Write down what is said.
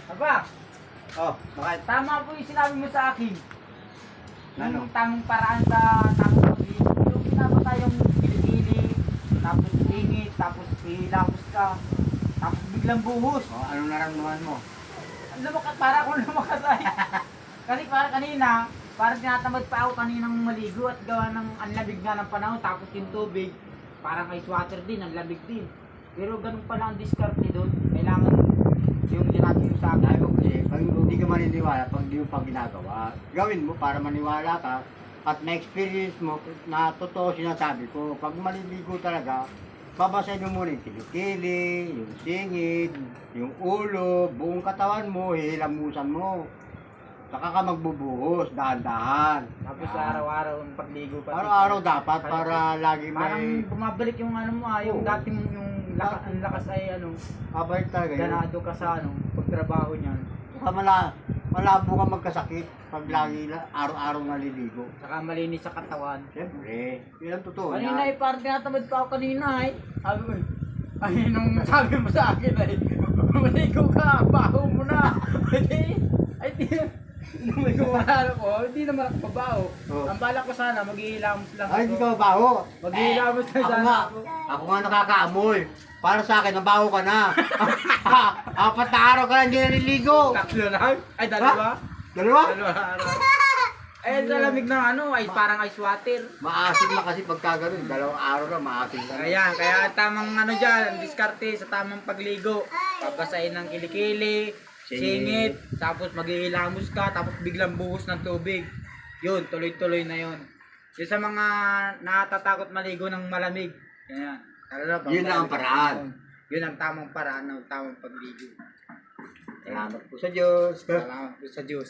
Aba, Oh, bakit? tama po yung sinabi mo sa akin. Ano? Yung tamang paraan sa tamang pag-iinit. Yung ginagawa tayong kilikili, tapos ingit, tapos hilamos ka, tapos biglang buhos. Oh, ano naramdaman mo? Para akong lumakasay. Kasi para kanina, parang tinatamad pa ako kaninang maligo at gawa ng ang lamig nga ng panahon, tapos yung tubig, parang ice water din, ang lamig din. Pero ganun pala ang diskarte doon. Kailangan yung sinabi mo sa akin. Sabi ko kasi, pag hindi ka maniniwala, pag hindi mo pa ginagawa, gawin mo para maniwala ka at na-experience mo na totoo sinasabi ko. Pag maliligo talaga, babasahin mo muna yung kilikili, yung singid, yung ulo, buong katawan mo, hihilamusan mo. Saka ka magbubuhos, dahan-dahan. Tapos Yan. araw-araw ang pagligo pati. Araw-araw dapat para lagi Parang may bumabalik yung ano mo yung Oo. dati mong yung ang lakas ay kabalik talaga yun. ganado ka sa pagtrabaho niyan. Saka malabo ka magkasakit pag lagi araw-araw naliligo. Saka malinis sa katawan. Siyempre, yun ang totoo. Kanina parang tinatamad pa ako kanina Sabi ko, ay nung sabi mo sa akin maligo ka, baho mo na. Ay di, nung may kumaralo ko, hindi naman ako mabaho. Oo. Ang balak ko sana, maghihilamos lang Ay, hindi ako. ka mabaho. Maghihilamos lang Ako sana nga, ako. ako nga nakakaamoy. Para sa akin, nabaho ka na. 4 na araw ka na hindi naliligo. Tatlo lang? Ay, dalawa? Dalawa? Dalawa araw. Eh, sa lamig ng ay parang ice water. Maasim na kasi pagka ganun. 2 araw na, maasim ka na. Ayan, kaya tamang dyan, diskarte sa tamang pagligo. Papasain ng kilikili, singit, tapos maghihilamos ka, tapos biglang buhos ng tubig. Yun, tuloy-tuloy na yun. Yung sa mga natatakot maligo ng malamig. Ayan. Yun lang ang paraan. Yun ang tamang paraan ng tamang pagligo. Salamat po sa Diyos. Salamat po sa Diyos.